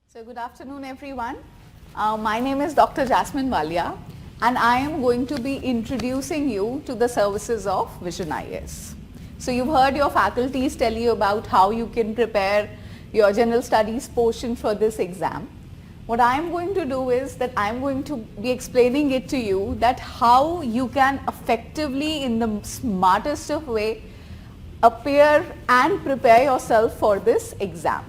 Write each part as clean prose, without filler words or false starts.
So good afternoon everyone. My name is Dr. Jasmine Walia and I am going to be introducing you to the services of Vision IAS. So you've heard your faculties tell you about how you can prepare your general studies portion for this exam. What I am going to do is that I am going to be explaining it to you that how you can effectively in the smartest of way appear and prepare yourself for this exam.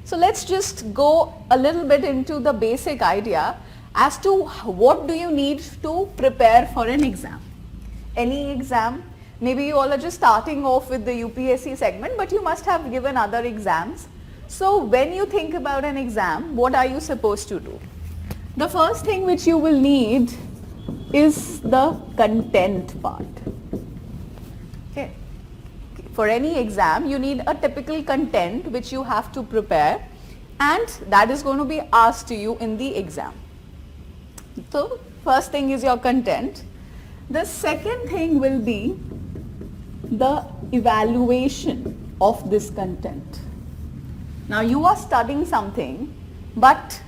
So let's just go a little bit into the basic idea as to what do you need to prepare for an exam. Any exam, maybe you all are just starting off with the UPSC segment, but you must have given other exams. So when you think about an exam, what are you supposed to do? The first thing which you will need is the content part. Okay. For any exam, you need a typical content which you have to prepare and that is going to be asked to you in the exam. So first thing is your content. The second thing will be the evaluation of this content. Now you are studying something, but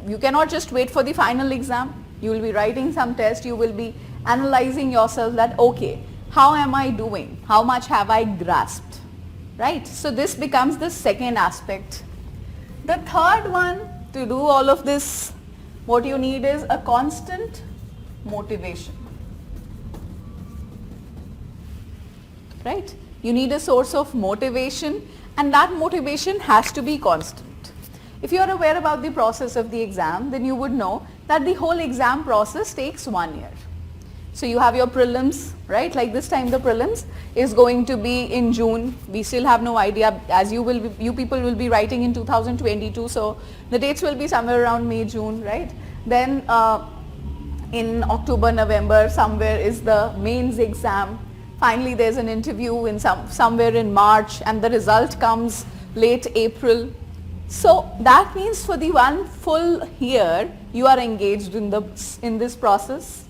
you cannot just wait for the final exam. You will be writing some test, you will be analyzing yourself that okay, how am I doing? How much have I grasped? Right? So this becomes the second aspect. The third one, to do all of this, what you need is a constant motivation. Right? You need a source of motivation and that motivation has to be constant. If you are aware about the process of the exam, then you would know that the whole exam process takes 1 year. So you have your prelims, right? Like this time the prelims is going to be in June. We still have no idea as you people will be writing in 2022. So the dates will be somewhere around May, June, right? Then in October, November, somewhere is the mains exam. Finally, there's an interview in somewhere in March and the result comes late April. So that means for the one full year, you are engaged in this process.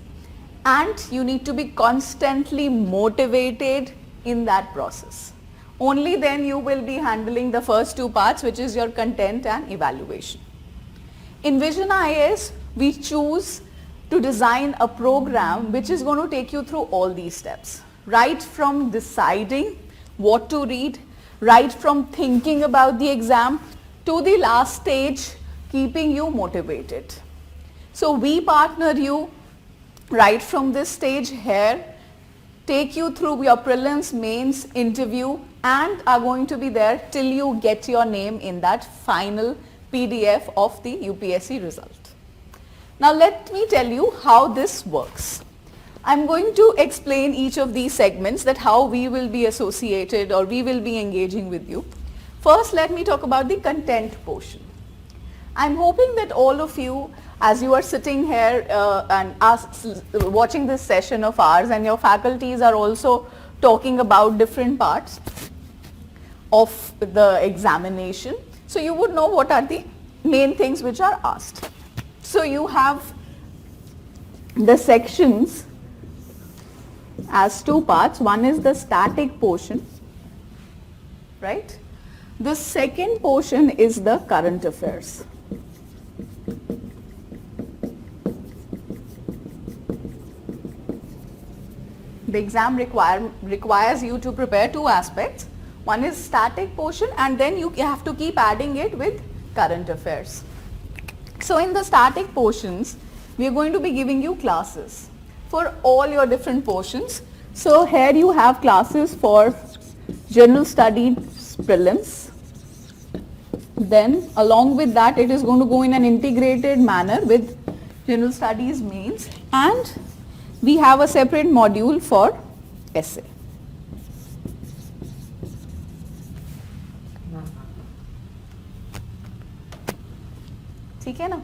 And you need to be constantly motivated in that process. Only then you will be handling the first two parts, which is your content and evaluation. In Vision IAS, we choose to design a program which is going to take you through all these steps. Right from deciding what to read, right from thinking about the exam to the last stage, keeping you motivated. So we partner you right from this stage here, take you through your prelims, mains, interview and are going to be there till you get your name in that final PDF of the UPSC result. Now let me tell you how this works. I'm going to explain each of these segments that how we will be associated or we will be engaging with you. First, let me talk about the content portion. I'm hoping that all of you, as you are sitting here and watching this session of ours and your faculties are also talking about different parts of the examination. So you would know what are the main things which are asked. So you have the sections as two parts. One is the static portion, right? The second portion is the current affairs. The exam requires you to prepare two aspects. One is static portion and then you have to keep adding it with current affairs. So in the static portions, we are going to be giving you classes for all your different portions. So here you have classes for general studies prelims. Then along with that, it is going to go in an integrated manner with general studies mains and we have a separate module for essay. ठीक है ना?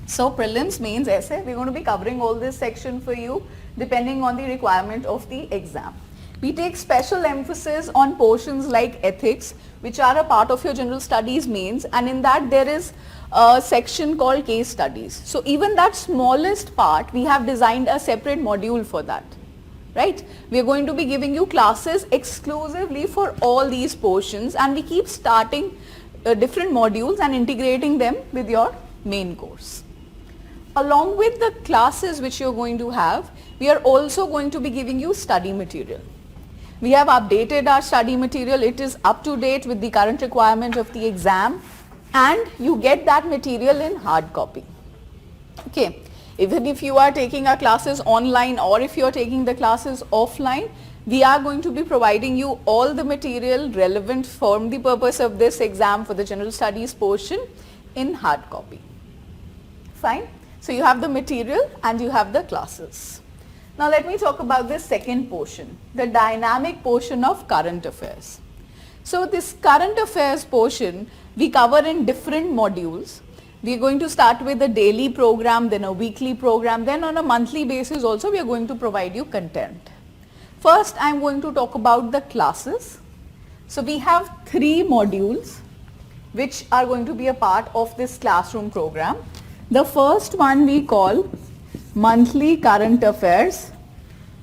So prelims, mains, essay, we're going to be covering all this section for you depending on the requirement of the exam. We take special emphasis on portions like ethics, which are a part of your general studies mains, and in that there is a section called case studies. So even that smallest part, we have designed a separate module for that. right? We are going to be giving you classes exclusively for all these portions, and we keep starting different modules and integrating them with your main course. Along with the classes which you are going to have, we are also going to be giving you study material. We have updated our study material. It is up to date with the current requirement of the exam, and you get that material in hard copy. Okay. Even if you are taking our classes online or if you are taking the classes offline, we are going to be providing you all the material relevant for the purpose of this exam for the general studies portion in hard copy. Fine. So you have the material and you have the classes. Now let me talk about the second portion, the dynamic portion of current affairs. So this current affairs portion we cover in different modules. We are going to start with a daily program, then a weekly program, then on a monthly basis also we are going to provide you content. First I am going to talk about the classes. So we have 3 modules which are going to be a part of this classroom program. The first one we call monthly current affairs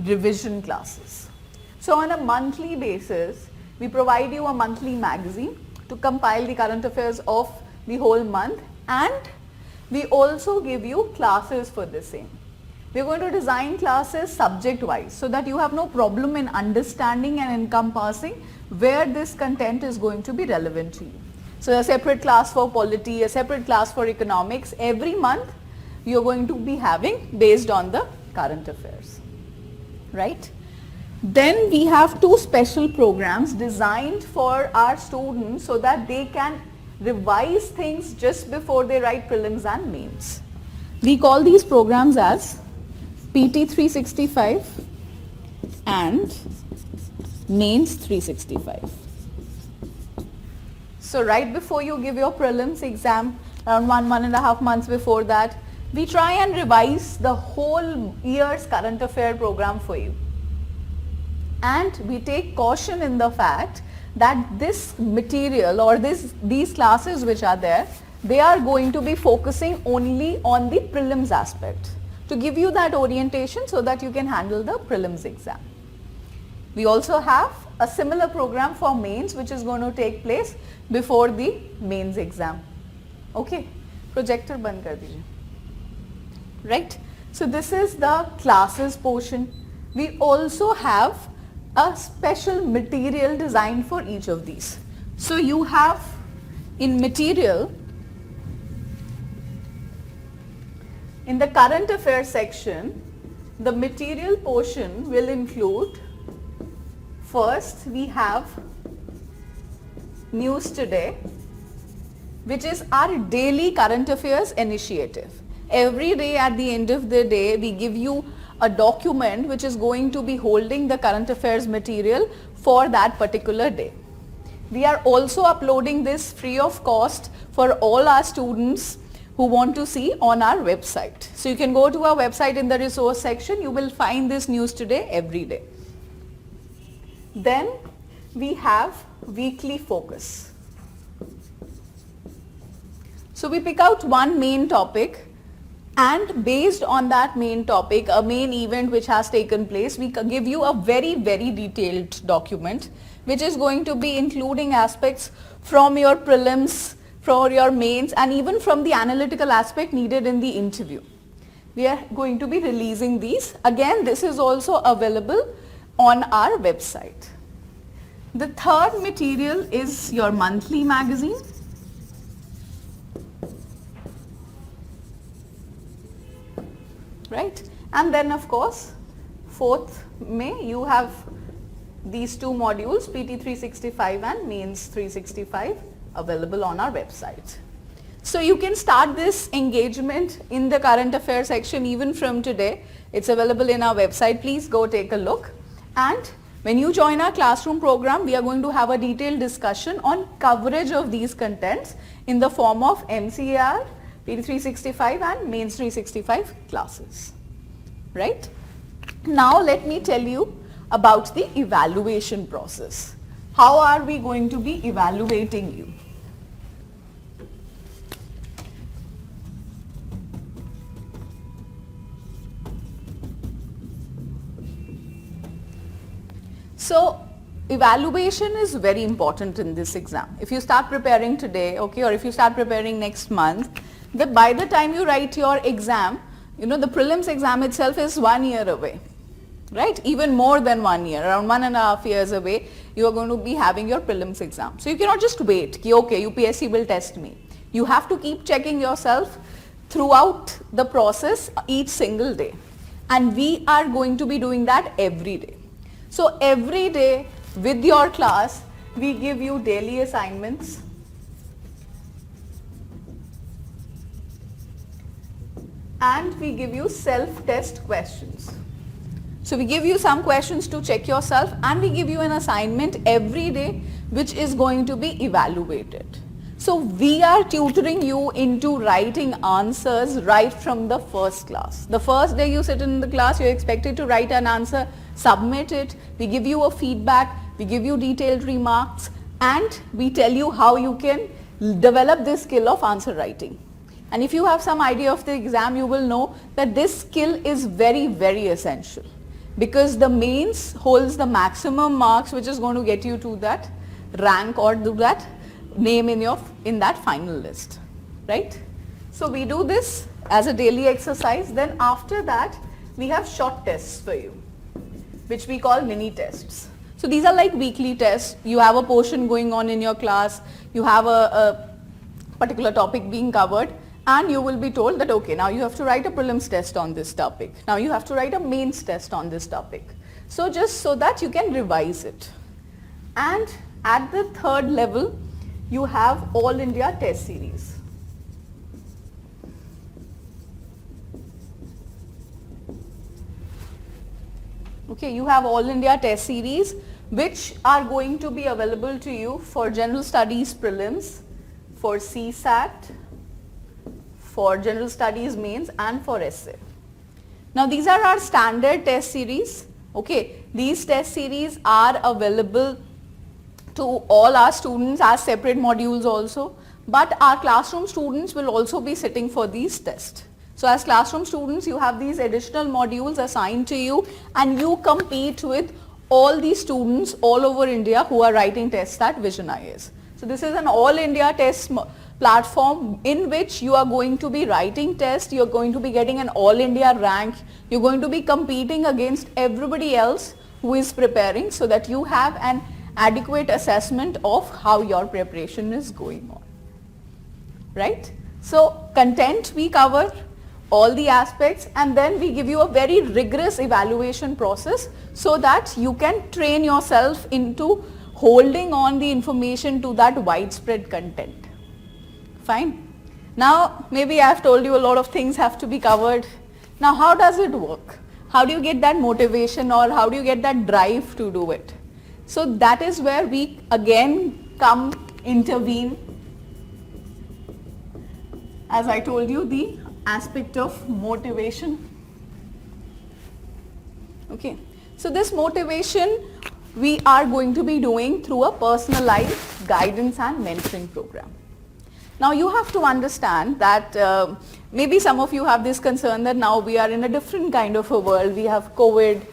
revision classes. So on a monthly basis, we provide you a monthly magazine to compile the current affairs of the whole month, and we also give you classes for the same. We are going to design classes subject wise so that you have no problem in understanding and encompassing where this content is going to be relevant to you. So a separate class for polity, a separate class for economics, every month you are going to be having based on the current affairs, right? Then we have 2 special programs designed for our students so that they can revise things just before they write prelims and mains. We call these programs as PT 365 and Mains 365. So right before you give your prelims exam, around 1.5 months before that, we try and revise the whole year's current affair program for you. And we take caution in the fact that this material or these classes which are there, they are going to be focusing only on the prelims aspect to give you that orientation so that you can handle the prelims exam. We also have a similar program for mains which is going to take place before the mains exam. Okay, projector band kar dijiye. Right? So this is the classes portion. We also have a special material designed for each of these. So you have in material, in the current affairs section, the material portion will include, first we have News Today, which is our daily current affairs initiative. Every day at the end of the day, we give you a document which is going to be holding the current affairs material for that particular day. We are also uploading this free of cost for all our students who want to see on our website. So you can go to our website in the resource section, you will find this News Today every day. Then we have weekly focus. So we pick out one main topic, and based on that main topic, a main event which has taken place, we give you a very, very detailed document which is going to be including aspects from your prelims, from your mains, and even from the analytical aspect needed in the interview. We are going to be releasing these. Again, this is also available on our website. The third material is your monthly magazine. Right? And then of course, 4th May, you have these 2 modules, PT 365 and Mains 365, available on our website. So you can start this engagement in the current affairs section even from today. It's available in our website. Please go take a look. And when you join our classroom program, we are going to have a detailed discussion on coverage of these contents in the form of MCAR, PT 365 and Mains 365 classes. Right? Now let me tell you about the evaluation process. How are we going to be evaluating you? So evaluation is very important in this exam. If you start preparing today, okay, or if you start preparing next month, by the time you write your exam, you know, the prelims exam itself is 1 year away, right? Even more than 1 year, around 1.5 years away, you are going to be having your prelims exam. So you cannot just wait, okay, UPSC will test me. You have to keep checking yourself throughout the process each single day. And we are going to be doing that every day. So every day with your class, we give you daily assignments, and we give you self-test questions. So we give you some questions to check yourself, and we give you an assignment every day which is going to be evaluated. So we are tutoring you into writing answers right from the first class. The first day you sit in the class, you're expected to write an answer, submit it, we give you a feedback, we give you detailed remarks, and we tell you how you can develop this skill of answer writing. And if you have some idea of the exam, you will know that this skill is very, very essential, because the mains holds the maximum marks which is going to get you to that rank or to that name in that final list, right? So we do this as a daily exercise. Then after that, we have short tests for you, which we call mini tests. So these are like weekly tests. You have a portion going on in your class, you have a particular topic being covered, and you will be told that, okay, now you have to write a prelims test on this topic. Now you have to write a mains test on this topic. So just so that you can revise it. And at the third level, you have All India Test Series. Okay, you have All India Test Series, which are going to be available to you for General Studies Prelims, for CSAT, for General Studies Mains, and for Essay. Now these are our standard test series. Okay, these test series are available to all our students as separate modules also, but our classroom students will also be sitting for these tests. So as classroom students, you have these additional modules assigned to you, and you compete with all these students all over India who are writing tests at Vision IAS. So this is an all India test platform in which you are going to be writing tests, you are going to be getting an all India rank, you are going to be competing against everybody else who is preparing, so that you have an adequate assessment of how your preparation is going on, right? So content we cover, all the aspects, and then we give you a very rigorous evaluation process so that you can train yourself into holding on the information to that widespread content. Fine. Now maybe I have told you a lot of things have to be covered. Now how does it work? How do you get that motivation, or how do you get that drive to do it? So that is where we again intervene. As I told you, the aspect of motivation. Okay, so this motivation we are going to be doing through a personalized guidance and mentoring program. Now you have to understand that maybe some of you have this concern that now we are in a different kind of a world. We have COVID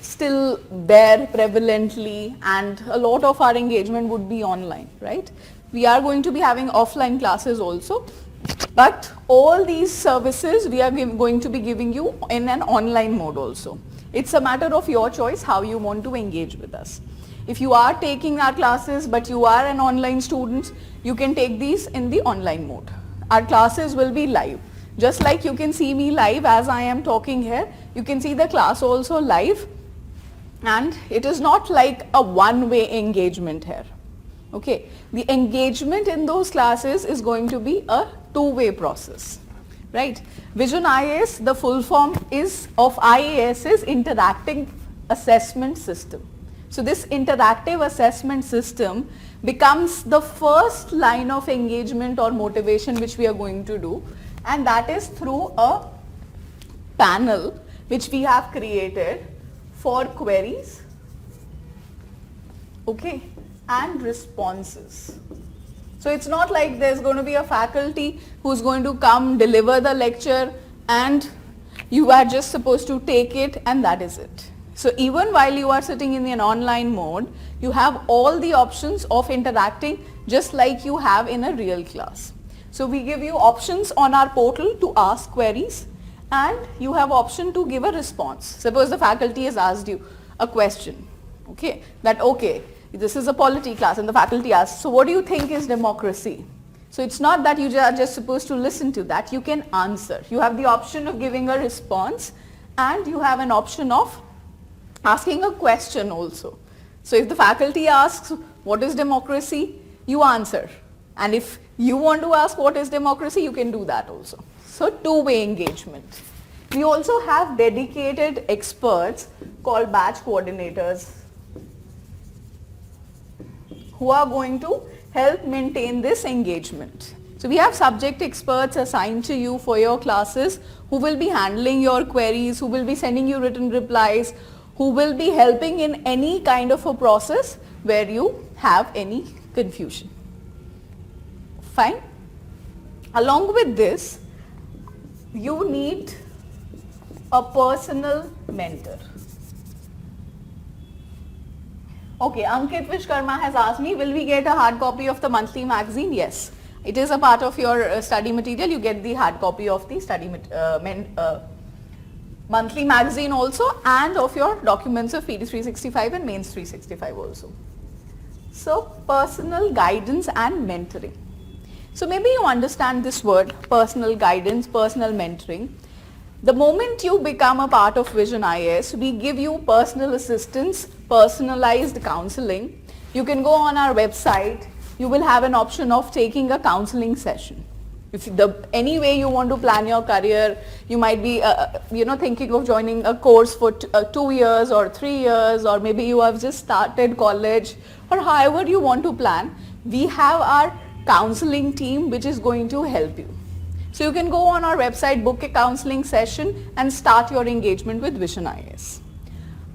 still there prevalently, and a lot of our engagement would be online, right? We are going to be having offline classes also, but all these services we are going to be giving you in an online mode also. It's a matter of your choice how you want to engage with us. If you are taking our classes but you are an online student, you can take these in the online mode. Our classes will be live. Just like you can see me live as I am talking here, you can see the class also live, and it is not like a one-way engagement here. Okay, the engagement in those classes is going to be a two-way process, right? Vision IAS, the full form is of IAS is Interactive Assessment System. So this interactive assessment system becomes the first line of engagement or motivation which we are going to do, and that is through a panel which we have created for queries, okay, and responses. So it's not like there's going to be a faculty who's going to come deliver the lecture and you are just supposed to take it and that is it. So even while you are sitting in an online mode, you have all the options of interacting just like you have in a real class. So we give you options on our portal to ask queries, and you have option to give a response. Suppose the faculty has asked you a question, okay, that okay, this is a polity class, and the faculty asks, so what do you think is democracy? So it's not that you are just supposed to listen to that, you can answer. You have the option of giving a response, and you have an option of asking a question also. So if the faculty asks what is democracy, you answer. And if you want to ask what is democracy, you can do that also. So two-way engagement. We also have dedicated experts called batch coordinators who are going to help maintain this engagement. So we have subject experts assigned to you for your classes who will be handling your queries, who will be sending you written replies, who will be helping in any kind of a process where you have any confusion. Fine. Along with this, you need a personal mentor. Okay, Ankit Vishkarma has asked me, will we get a hard copy of the monthly magazine? Yes. It is a part of your study material. You get the hard copy of the monthly magazine also, and of your documents of PD 365 and Mains 365 also. So personal guidance and mentoring. So maybe you understand this word, personal guidance, personal mentoring. The moment you become a part of Vision IAS, we give you personal assistance, personalized counseling. You can go on our website, you will have an option of taking a counseling session. If any way you want to plan your career, you might be thinking of joining a course for 2 years or 3 years, or maybe you have just started college, or however you want to plan, we have our counseling team which is going to help you. So you can go on our website, book a counseling session and start your engagement with Vision IAS.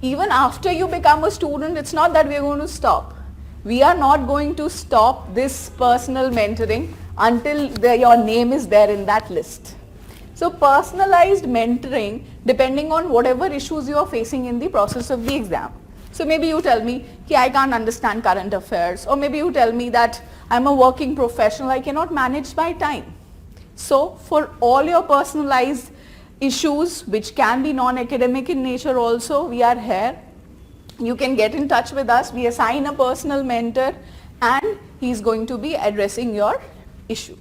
Even after you become a student, it's not that we are going to stop. We are not going to stop this personal mentoring until your name is there in that list. So personalized mentoring, depending on whatever issues you are facing in the process of the exam. So maybe you tell me, I can't understand current affairs, or maybe you tell me that I'm a working professional, I cannot manage my time. So for all your personalized issues, which can be non-academic in nature also, we are here. You can get in touch with us. We assign a personal mentor and he's going to be addressing your issue.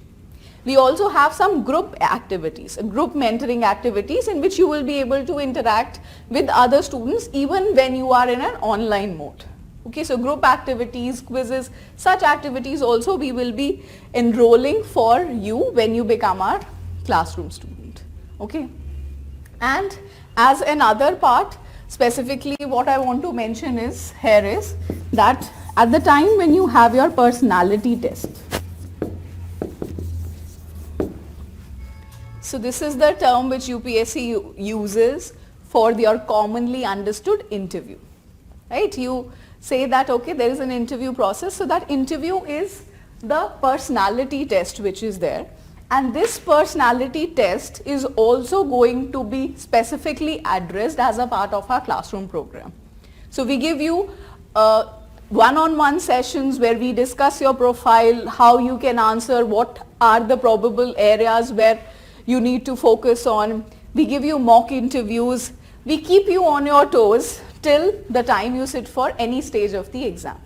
We also have some group activities, group mentoring activities in which you will be able to interact with other students even when you are in an online mode. Okay, so group activities, quizzes, such activities also we will be enrolling for you when you become our classroom student. Okay, and as another part, specifically what I want to mention is that at the time when you have your personality test, so this is the term which UPSC uses for your commonly understood interview, right? You say that, okay, there is an interview process, so that interview is the personality test which is there, and this personality test is also going to be specifically addressed as a part of our classroom program. So we give you one-on-one sessions where we discuss your profile, how you can answer, what are the probable areas where you need to focus on. We give you mock interviews. We keep you on your toes till the time you sit for any stage of the exam.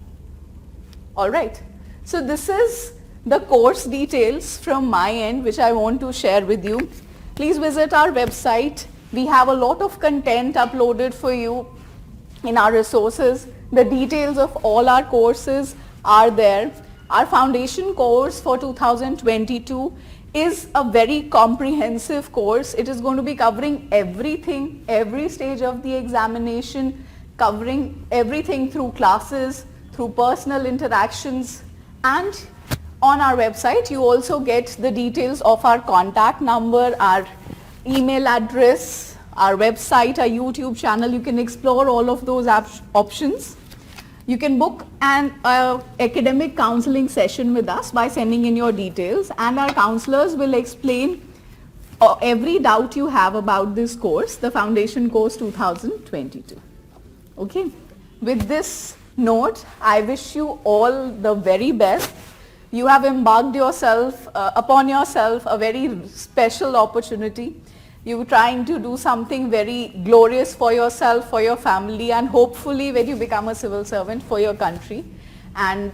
Alright, so this is the course details from my end which I want to share with you. Please visit our website. We have a lot of content uploaded for you in our resources. The details of all our courses are there. Our foundation course for 2022 is a very comprehensive course. It is going to be covering everything, every stage of the examination, covering everything through classes, through personal interactions, and on our website you also get the details of our contact number, our email address, our website, our YouTube channel. You can explore all of those options. You can book an academic counseling session with us by sending in your details, and our counselors will explain every doubt you have about this course, the Foundation Course 2022. Okay. With this note, I wish you all the very best. You have embarked yourself upon yourself a very special opportunity. You are trying to do something very glorious for yourself, for your family, and hopefully when you become a civil servant, for your country. And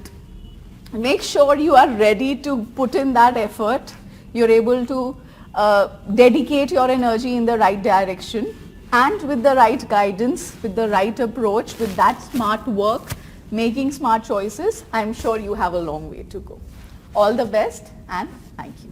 make sure you are ready to put in that effort. You're able to dedicate your energy in the right direction, and with the right guidance, with the right approach, with that smart work, making smart choices, I'm sure you have a long way to go. All the best and thank you.